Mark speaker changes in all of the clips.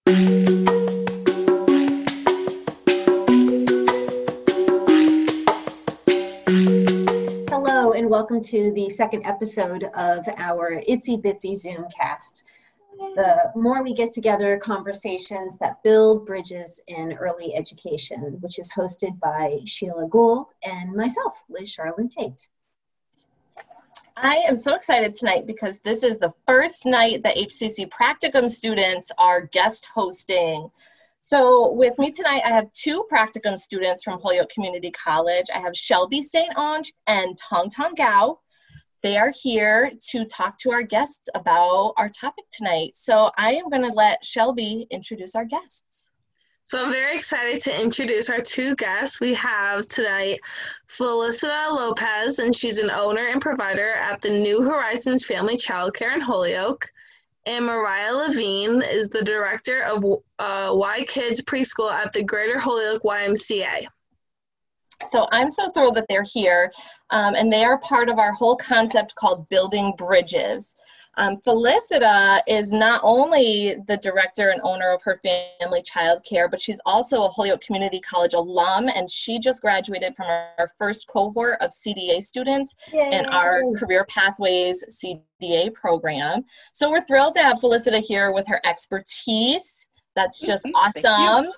Speaker 1: Hello, and welcome to the second episode of our Itsy Bitsy Zoomcast. The more we get together, conversations that build bridges in early education, which is hosted by Sheila Gould and myself, Liz Charlene Tate.
Speaker 2: I am so excited tonight because this is the first night that HCC Practicum students are guest hosting. So with me tonight, I have two Practicum students from Holyoke Community College. I have Shelby St. Ange and Tong Tong Gao. They are here to talk to our guests about our topic tonight. So I am going to let Shelby introduce our guests.
Speaker 3: So I'm very excited to introduce our two guests. We have tonight Felicita Lopez, and she's an owner and provider at the New Horizons Family Childcare in Holyoke. And Mariah Levine is the director of Y Kids Preschool at the Greater Holyoke YMCA.
Speaker 2: So I'm so thrilled that they're here, and they are part of our whole concept called Building Bridges. Felicita is not only the director and owner of her family childcare, but she's also a Holyoke Community College alum, and she just graduated from our first cohort of CDA students in our Career Pathways CDA program. So we're thrilled to have Felicita here with her expertise. That's just awesome.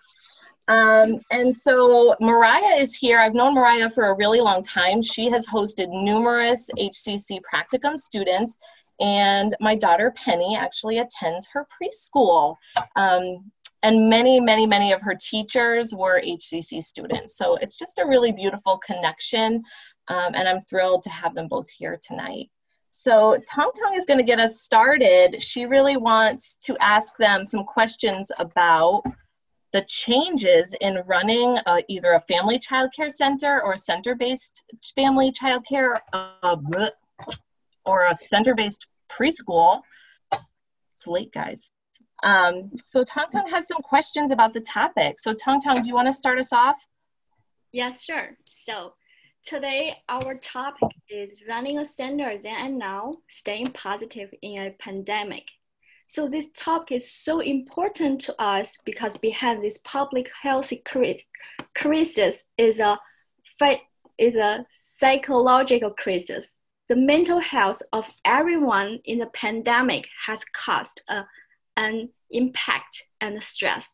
Speaker 2: And so Mariah is here. I've known Mariah for a really long time. She has hosted numerous HCC Practicum students, and my daughter Penny actually attends her preschool. And many of her teachers were HCC students. So it's just a really beautiful connection, and I'm thrilled to have them both here tonight. So Tong Tong is going to get us started. She really wants to ask them some questions about the changes in running either a family child care center or a center-based family child care or a center-based preschool. It's late, guys. So Tong Tong has some questions about the topic. So Tong Tong, do you want to start us off?
Speaker 4: Yes, sure. So today our topic is running a center then and now, staying positive in a pandemic. So this topic is so important to us because behind this public health crisis is a psychological crisis. The mental health of everyone in the pandemic has caused an impact and stress.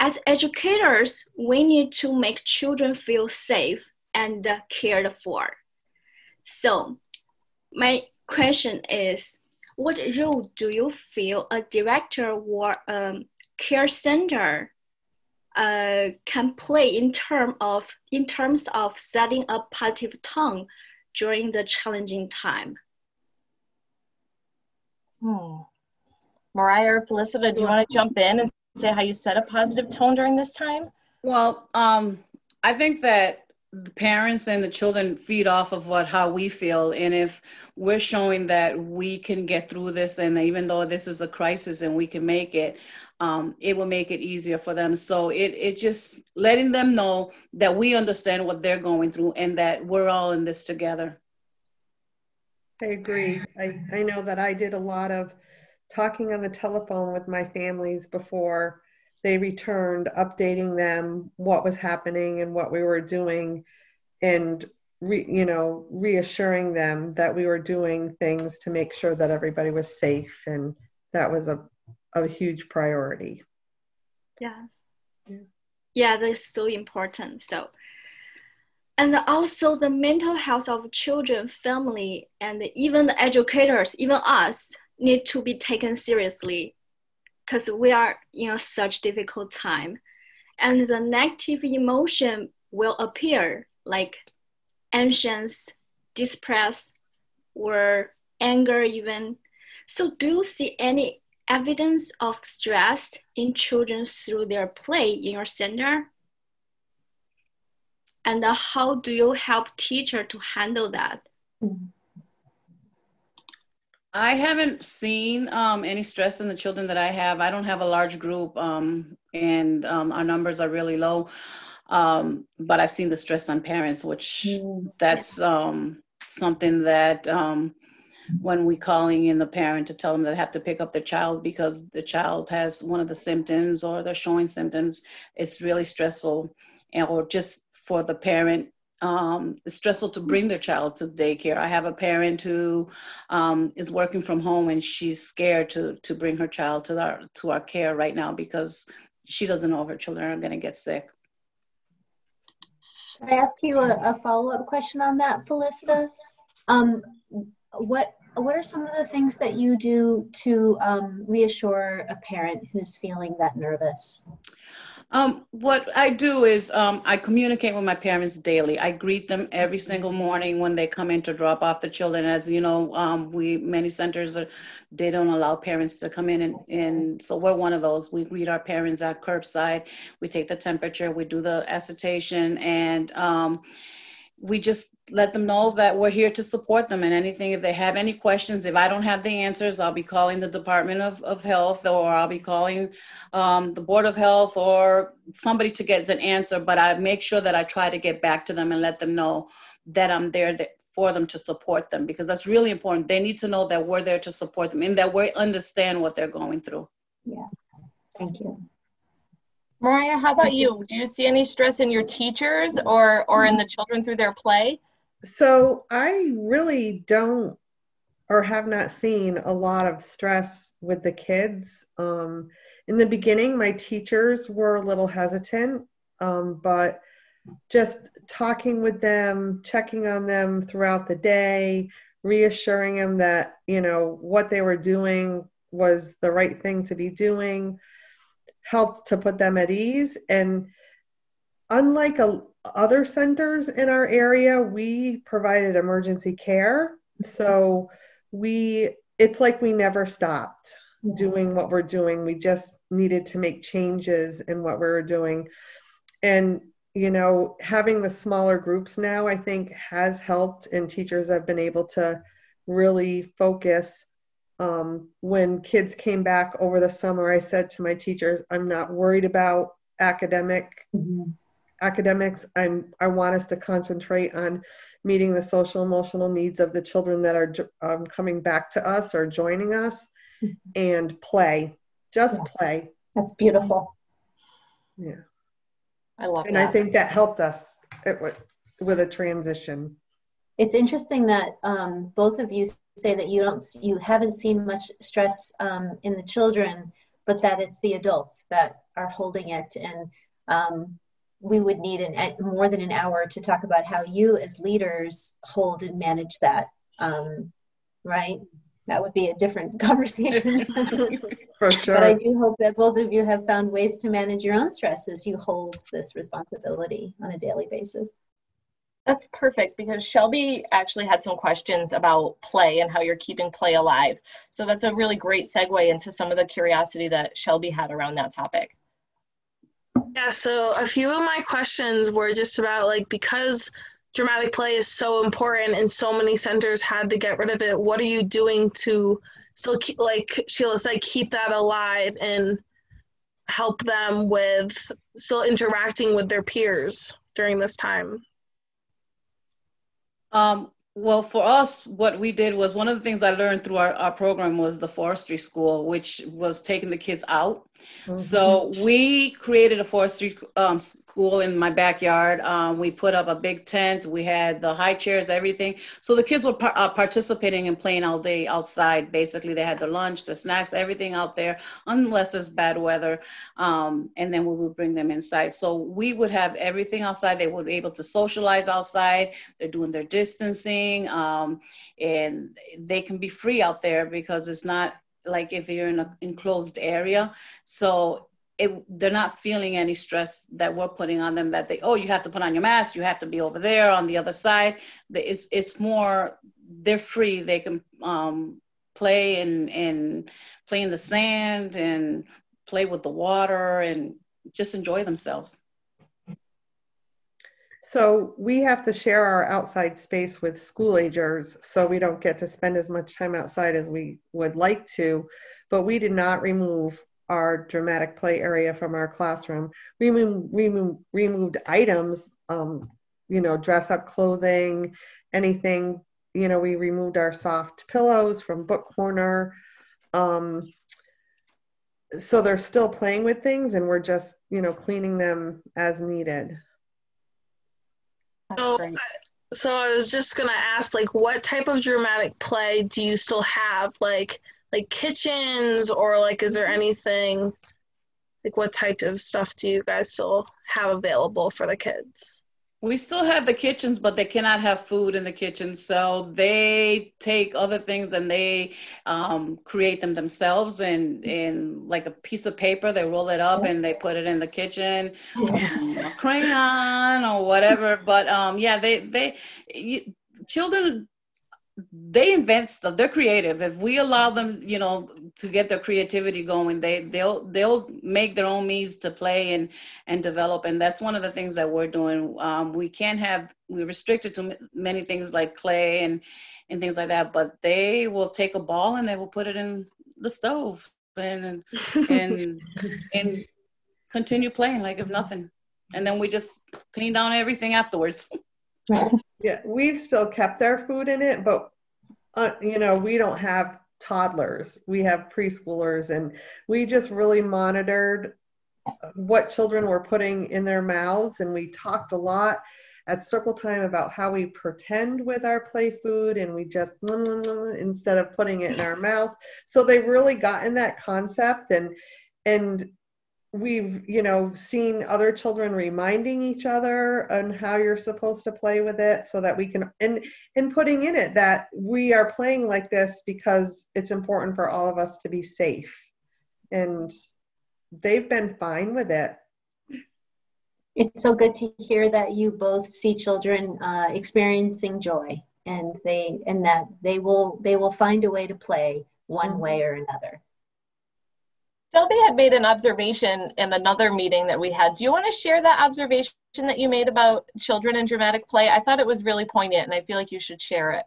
Speaker 4: As educators, we need to make children feel safe and cared for. So my question is, what role do you feel a director or a care center can play in terms of setting a positive tone during the challenging time?
Speaker 2: Mariah or Felicita, do you want to jump in and say how you set a positive tone during this time?
Speaker 5: Well, I think that the parents and the children feed off of how we feel. And if we're showing that we can get through this, and even though this is a crisis and we can make it, it will make it easier for them. So it just letting them know that we understand what they're going through and that we're all in this together.
Speaker 6: I agree. I know that I did a lot of talking on the telephone with my families before they returned, updating them what was happening and what we were doing, and reassuring them that we were doing things to make sure that everybody was safe, and that was a huge priority.
Speaker 4: Yes. Yeah, that's so important. So, and also the mental health of children, family, and even the educators, even us, need to be taken seriously, because we are in such difficult time, and the negative emotion will appear like anxious, distress, or anger even. So do you see any evidence of stress in children through their play in your center? And how do you help teacher to handle that?
Speaker 5: I haven't seen any stress in the children that I have. I don't have a large group, and our numbers are really low. But I've seen the stress on parents, which that's something that when we calling in the parent to tell them they have to pick up their child because the child has one of the symptoms or they're showing symptoms. It's really stressful, or just for the parent. It's stressful to bring their child to daycare. I have a parent who is working from home, and she's scared to bring her child to our care right now because she doesn't know if her children are going to get sick.
Speaker 1: Can I ask you a follow-up question on that, Felicita? What are some of the things that you do to reassure a parent who's feeling that nervous?
Speaker 5: What I do is I communicate with my parents daily. I greet them every single morning when they come in to drop off the children. As you know, many centers, they don't allow parents to come in, and so we're one of those. We greet our parents at curbside. We take the temperature, we do the assertion, and we just let them know that we're here to support them and anything. If they have any questions, if I don't have the answers, I'll be calling the Department of Health, or I'll be calling the Board of Health or somebody to get an answer. But I make sure that I try to get back to them and let them know that I'm there for them to support them, because that's really important. They need to know that we're there to support them and that we understand what they're going through.
Speaker 1: Yeah, thank you.
Speaker 2: Mariah, how about you? Do you see any stress in your teachers or in the children through their play?
Speaker 6: So I really don't or have not seen a lot of stress with the kids. In the beginning, my teachers were a little hesitant, but just talking with them, checking on them throughout the day, reassuring them that, what they were doing was the right thing to be doing, helped to put them at ease. And unlike other centers in our area, we provided emergency care. So it's like we never stopped doing what we're doing. We just needed to make changes in what we were doing. And, having the smaller groups now, I think, has helped, and teachers have been able to really focus. When kids came back over the summer, I said to my teachers, I'm not worried about academics. I want us to concentrate on meeting the social emotional needs of the children that are coming back to us or joining us, and play. Play.
Speaker 1: That's beautiful.
Speaker 6: Yeah.
Speaker 2: I love
Speaker 6: and
Speaker 2: that.
Speaker 6: I think that helped us with a transition.
Speaker 1: It's interesting that both of you say that you haven't seen much stress in the children, but that it's the adults that are holding it. And we would need more than an hour to talk about how you as leaders hold and manage that, right? That would be a different conversation.
Speaker 6: For sure.
Speaker 1: But I do hope that both of you have found ways to manage your own stress as you hold this responsibility on a daily basis.
Speaker 2: That's perfect, because Shelby actually had some questions about play and how you're keeping play alive. So that's a really great segue into some of the curiosity that Shelby had around that topic.
Speaker 3: Yeah, so a few of my questions were just about, because dramatic play is so important and so many centers had to get rid of it, what are you doing to still keep, like Sheila said, keep that alive and help them with still interacting with their peers during this time?
Speaker 5: Well, for us, what we did was, one of the things I learned through our program was the forestry school, which was taking the kids out. Mm-hmm. So we created a forestry school in my backyard. We put up a big tent. We had the high chairs, everything. So the kids were participating and playing all day outside. Basically, they had their lunch, their snacks, everything out there, unless there's bad weather. And then we would bring them inside. So we would have everything outside. They would be able to socialize outside. They're doing their distancing. And they can be free out there, because it's not like if you're in an enclosed area. So they're not feeling any stress that we're putting on them, that you have to put on your mask, you have to be over there on the other side. It's more, they're free. They can play and play in the sand and play with the water and just enjoy themselves.
Speaker 6: So we have to share our outside space with school agers, so we don't get to spend as much time outside as we would like to, but we did not remove our dramatic play area from our classroom. We removed items, dress up clothing, anything you know, we removed our soft pillows from Book Corner. So they're still playing with things, and we're just, you know, cleaning them as needed.
Speaker 2: That's
Speaker 3: So,
Speaker 2: great.
Speaker 3: so I was just gonna ask, like, what type of dramatic play do you still have? Like kitchens, or like, is there anything, like, what type of stuff do you guys still have available for the kids?
Speaker 5: We still have the kitchens, but they cannot have food in the kitchen. So they take other things and they create them themselves. And in like a piece of paper, they roll it up and they put it in the kitchen, a crayon or whatever. But children, they invent stuff. They're creative. If we allow them, you know, to get their creativity going, they'll make their own means to play and develop. And that's one of the things that we're doing. We're restricted to many things like clay and things like that. But they will take a ball and they will put it in the stove and continue playing like if nothing. And then we just clean down everything afterwards.
Speaker 6: Yeah, we've still kept our food in it, but you know, we don't have toddlers. We have preschoolers, and we just really monitored what children were putting in their mouths, and we talked a lot at circle time about how we pretend with our play food, and we just instead of putting it in our mouth. So they really got in that concept, and we've, you know, seen other children reminding each other on how you're supposed to play with it, so that we can, and putting in it that we are playing like this because it's important for all of us to be safe. And they've been fine with it.
Speaker 1: It's so good to hear that you both see children experiencing joy, and that they will find a way to play one way or another.
Speaker 2: Shelby had made an observation in another meeting that we had. Do you want to share that observation that you made about children and dramatic play? I thought it was really poignant, and I feel like you should share it.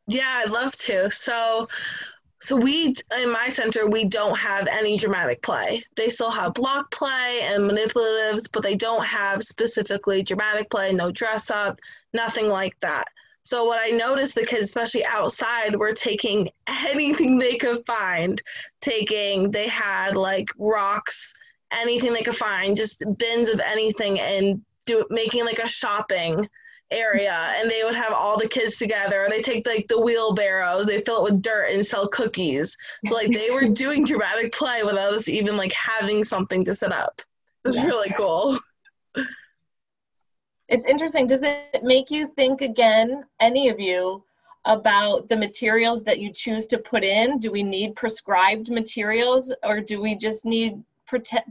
Speaker 3: Yeah, I'd love to. So we, in my center, we don't have any dramatic play. They still have block play and manipulatives, but they don't have specifically dramatic play, no dress up, nothing like that. So what I noticed, the kids, especially outside, were taking anything they could find. They had like rocks, anything they could find, just bins of anything, and making like a shopping area. And they would have all the kids together. They take like the wheelbarrows, they fill it with dirt and sell cookies. So like they were doing dramatic play without us even like having something to set up. It was really cool.
Speaker 2: It's interesting. Does it make you think again, any of you, about the materials that you choose to put in? Do we need prescribed materials, or do we just need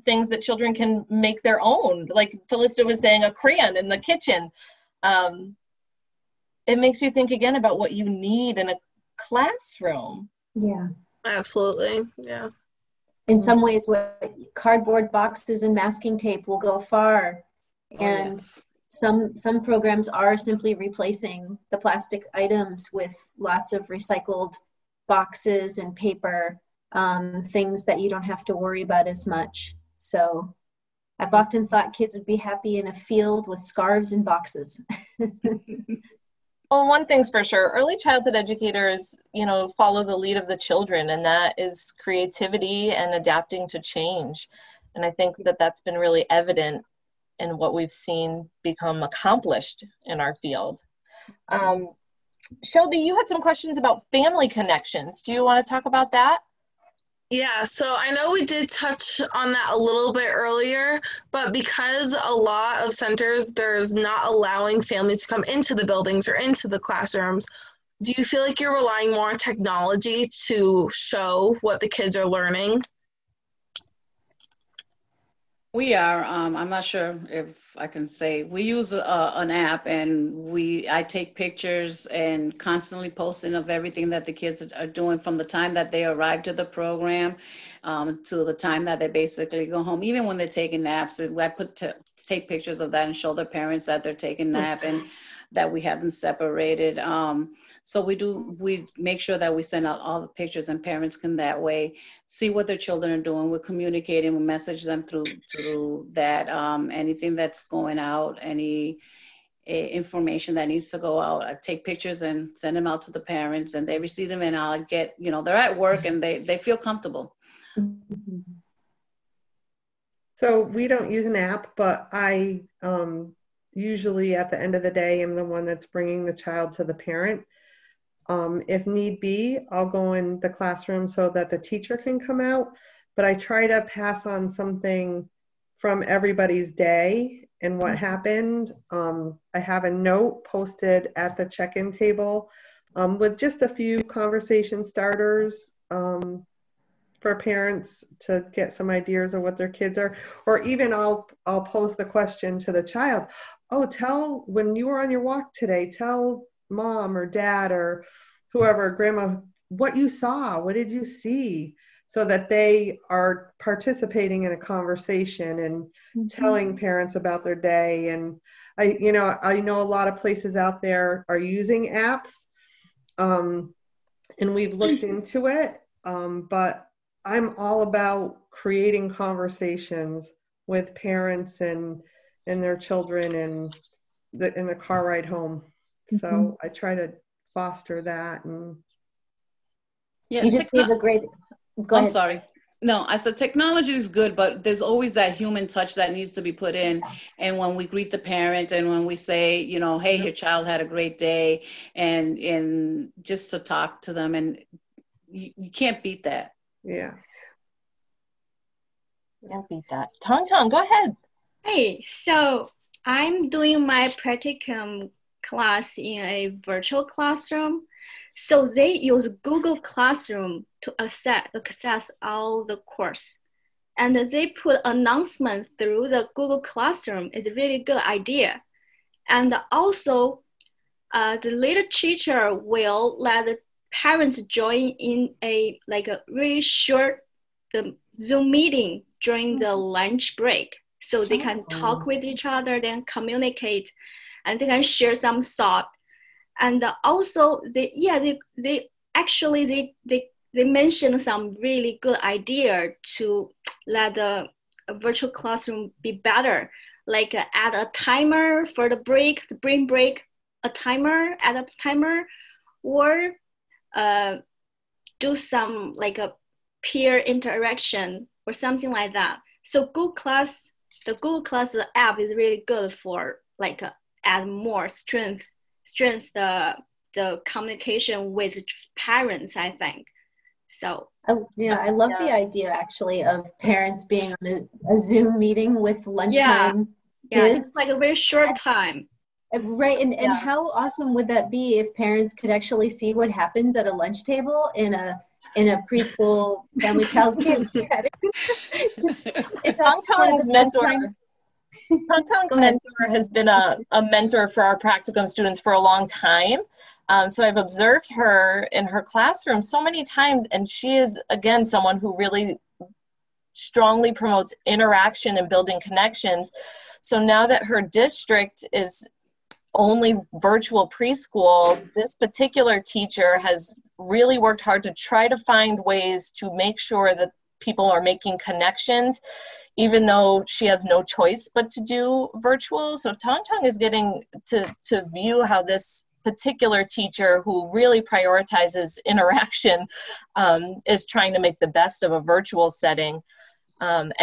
Speaker 2: things that children can make their own? Like Felicita was saying, a crayon in the kitchen. It makes you think again about what you need in a classroom.
Speaker 1: Yeah.
Speaker 3: Absolutely. Yeah.
Speaker 1: In some ways, cardboard boxes and masking tape will go far. And some programs are simply replacing the plastic items with lots of recycled boxes and paper, things that you don't have to worry about as much. So I've often thought kids would be happy in a field with scarves and boxes.
Speaker 2: Well, one thing's for sure, early childhood educators, you know, follow the lead of the children, and that is creativity and adapting to change. And I think that that's been really evident in what we've seen become accomplished in our field. Shelby, you had some questions about family connections. Do you want to talk about that?
Speaker 3: Yeah, so I know we did touch on that a little bit earlier, but because a lot of centers, there's not allowing families to come into the buildings or into the classrooms, do you feel like you're relying more on technology to show what the kids are learning?
Speaker 5: We are. I'm not sure if I can say. We use an app, and I take pictures and constantly posting of everything that the kids are doing from the time that they arrive to the program to the time that they basically go home. Even when they're taking naps, I take pictures of that and show their parents that they're taking a nap and that we have them separated. So we make sure that we send out all the pictures, and parents can that way see what their children are doing. We're communicating, we message them through that, anything that's going out, any information that needs to go out. I take pictures and send them out to the parents, and they receive them, and I'll get, they're at work and they feel comfortable.
Speaker 6: So we don't use an app, but I usually at the end of the day am the one that's bringing the child to the parent. If need be, I'll go in the classroom so that the teacher can come out, but I try to pass on something from everybody's day and what happened. I have a note posted at the check-in table with just a few conversation starters for parents to get some ideas of what their kids are, or even I'll pose the question to the child, oh, when you were on your walk today, tell mom or dad or whoever, grandma, what you saw, what did you see? So that they are participating in a conversation and telling parents about their day. And I know a lot of places out there are using apps, and we've looked into it, but I'm all about creating conversations with parents and their children and in the car ride home. So I try to foster that. And
Speaker 5: yeah,
Speaker 1: you just gave a great. Go
Speaker 5: I'm
Speaker 1: ahead.
Speaker 5: sorry. No, I said technology is good, but there's always that human touch that needs to be put in. And when we greet the parent and when we say, hey, your child had a great day, and just to talk to them, and you can't beat that.
Speaker 6: Yeah.
Speaker 2: Can't beat that. Tong Tong, go ahead.
Speaker 4: Hey, so I'm doing my practicum class in a virtual classroom. So they use Google Classroom to access all the course. And they put announcement through the Google Classroom. It's a really good idea. And also, the little teacher will let the parents join in a really short Zoom meeting during the lunch break. So they can talk with each other, then communicate, and they can share some thought. And also, they mentioned some really good idea to let the virtual classroom be better, like add a timer for the brain break, add a timer, or do some like a peer interaction or something like that. So the Google Class app is really good for add more strength the communication with parents, I think. So
Speaker 1: I love the idea actually of parents being on a Zoom meeting with lunchtime kids.
Speaker 4: It's like a very short time.
Speaker 1: Right, and how awesome would that be if parents could actually see what happens at a lunch table in a preschool family child care setting? It's
Speaker 2: Tong Tong's mentor. Tong Tong's mentor has been a mentor for our practicum students for a long time. So I've observed her in her classroom so many times, and she is, again, someone who really strongly promotes interaction and building connections. So now that her district is only virtual preschool, this particular teacher has really worked hard to try to find ways to make sure that people are making connections, even though she has no choice but to do virtual. So Tong Tong is getting to view how this particular teacher, who really prioritizes interaction, is trying to make the best of a virtual setting. And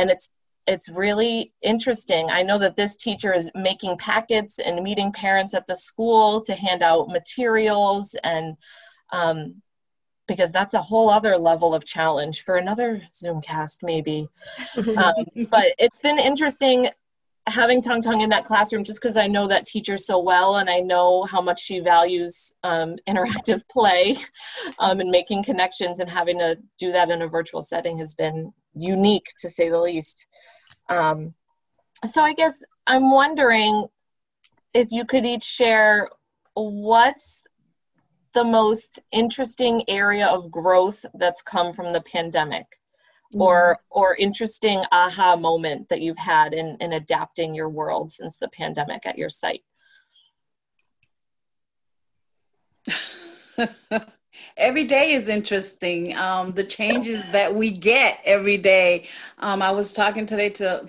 Speaker 2: it's really interesting. I know that this teacher is making packets and meeting parents at the school to hand out materials, and because that's a whole other level of challenge for another Zoomcast maybe. But it's been interesting having Tong Tong in that classroom, just because I know that teacher so well, and I know how much she values interactive play and making connections, and having to do that in a virtual setting has been unique, to say the least. So I guess I'm wondering if you could each share what's the most interesting area of growth that's come from the pandemic, or interesting aha moment that you've had in adapting your world since the pandemic at your site.
Speaker 5: Every day is interesting. The changes that we get every day. I was talking today to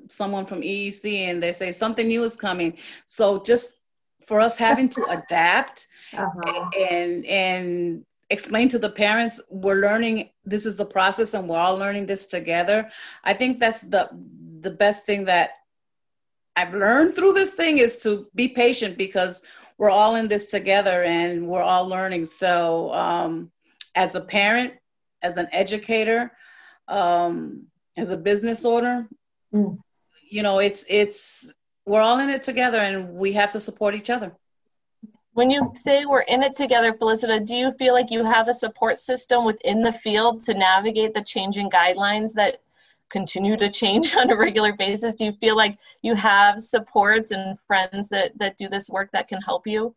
Speaker 5: someone from EEC, and they say something new is coming. So just for us having to adapt and explain to the parents, we're learning, this is the process and we're all learning this together. I think that's the best thing that I've learned through this thing, is to be patient, because we're all in this together and we're all learning. So as a parent, as an educator, as a business owner, you know, it's we're all in it together and we have to support each other.
Speaker 2: When you say we're in it together, Felicita, do you feel like you have a support system within the field to navigate the changing guidelines that continue to change on a regular basis? Do you feel like you have supports and friends that do this work that can help you?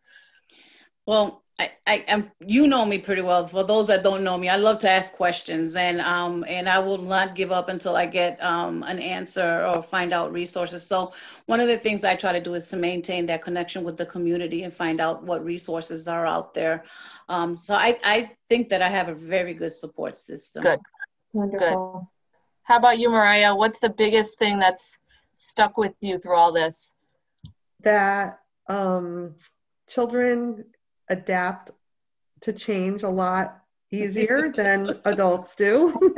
Speaker 5: Well, I am, you know me pretty well. For those that don't know me, I love to ask questions, and I will not give up until I get an answer or find out resources. So one of the things I try to do is to maintain that connection with the community and find out what resources are out there. So I think that I have a very good support system.
Speaker 2: Good.
Speaker 1: Wonderful.
Speaker 2: Good. How about you, Mariah? What's the biggest thing that's stuck with you through all this?
Speaker 6: That children adapt to change a lot easier than adults do.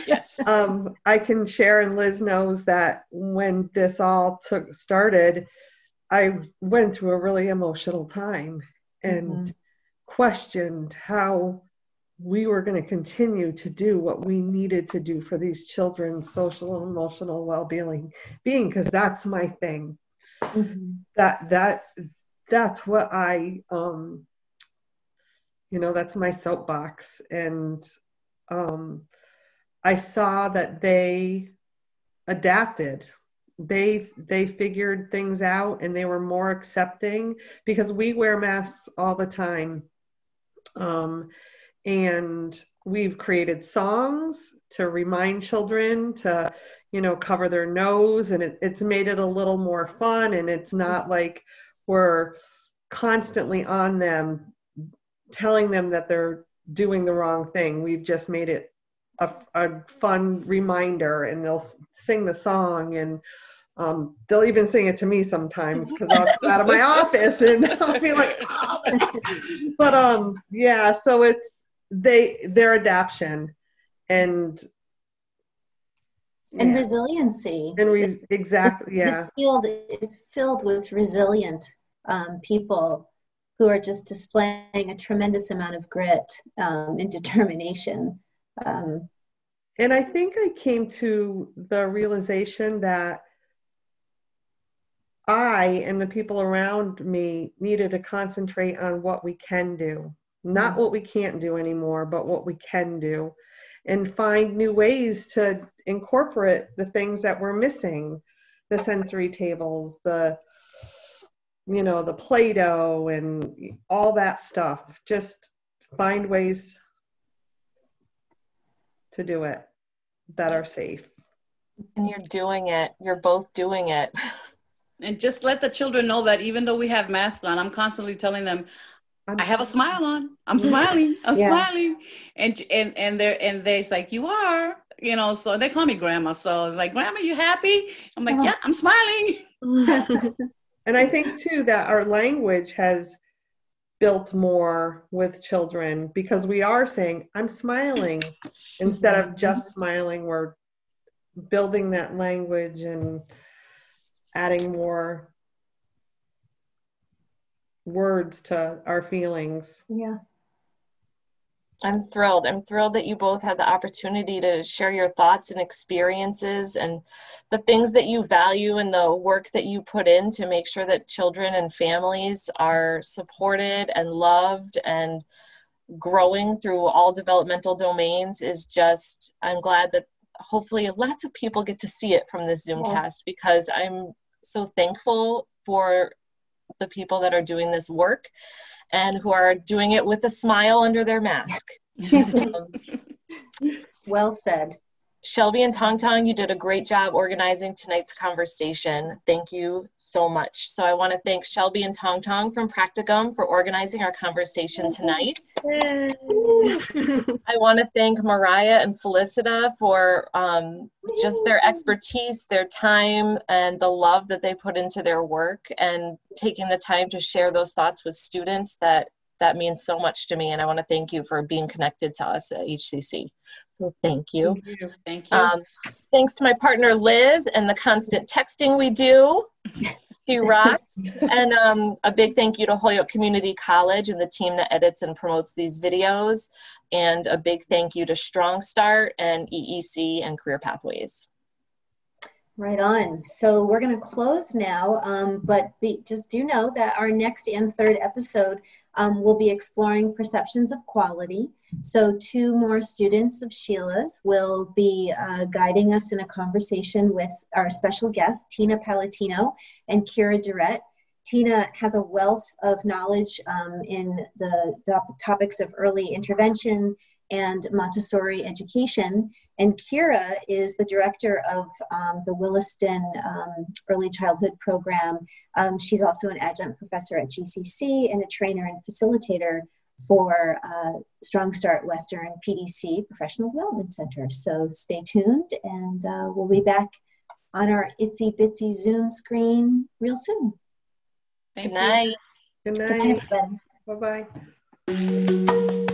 Speaker 5: Yes.
Speaker 6: I can share, and Liz knows that when this all started, I went through a really emotional time and questioned how we were going to continue to do what we needed to do for these children's social and emotional well-being, because that's my thing. That's what I that's my soapbox. And I saw that they adapted. They figured things out, and they were more accepting, because we wear masks all the time. And we've created songs to remind children to, cover their nose, and it's made it a little more fun, and it's not like we're constantly on them telling them that they're doing the wrong thing. We've just made it a fun reminder, and they'll sing the song, and they'll even sing it to me sometimes, because I'll come out of my office and I'll be like, oh. But yeah, so it's their adaptation and
Speaker 1: resiliency.
Speaker 6: And exactly, yeah.
Speaker 1: This field is filled with resilient people who are just displaying a tremendous amount of grit and determination.
Speaker 6: And I think I came to the realization that I and the people around me needed to concentrate on what we can do, not what we can't do anymore, but what we can do, and find new ways to incorporate the things that we're missing, the sensory tables, the Play-Doh and all that stuff. Just find ways to do it that are safe.
Speaker 2: And you're doing it. You're both doing it.
Speaker 5: And just let the children know that even though we have masks on, I'm constantly telling them, I have a smile on. I'm smiling. I'm smiling. And they're like, you are, so they call me grandma. So like, grandma, you happy? I'm like, yeah, I'm smiling.
Speaker 6: And I think too that our language has built more with children, because we are saying, I'm smiling, instead of just smiling. We're building that language and adding more words to our feelings.
Speaker 1: Yeah.
Speaker 2: I'm thrilled. I'm thrilled that you both had the opportunity to share your thoughts and experiences and the things that you value and the work that you put in to make sure that children and families are supported and loved and growing through all developmental domains is just, I'm glad that hopefully lots of people get to see it from this Zoomcast, because I'm so thankful for the people that are doing this work and who are doing it with a smile under their mask.
Speaker 1: Well said.
Speaker 2: Shelby and Tong Tong, you did a great job organizing tonight's conversation. Thank you so much. So I want to thank Shelby and Tong Tong from Practicum for organizing our conversation tonight. I want to thank Mariah and Felicita for just their expertise, their time, and the love that they put into their work, and taking the time to share those thoughts with students. That means so much to me, and I want to thank you for being connected to us at HCC. So thank you.
Speaker 5: Thank you.
Speaker 2: Thanks to my partner Liz and the constant texting we do. She rocks. And a big thank you to Holyoke Community College and the team that edits and promotes these videos. And a big thank you to Strong Start and EEC and Career Pathways.
Speaker 1: Right on. So we're going to close now, but just do know that our next and third episode we'll be exploring perceptions of quality. So 2 more students of Sheila's will be guiding us in a conversation with our special guests, Tina Palatino and Kira Durrett. Tina has a wealth of knowledge in the topics of early intervention and Montessori education. And Kira is the director of the Williston Early Childhood Program. She's also an adjunct professor at GCC and a trainer and facilitator for Strong Start Western PDC Professional Development Center. So stay tuned, and we'll be back on our Itsy Bitsy Zoom screen real soon.
Speaker 2: Good night.
Speaker 6: Good
Speaker 1: Good night,
Speaker 6: night.
Speaker 1: everybody.
Speaker 6: Bye-bye.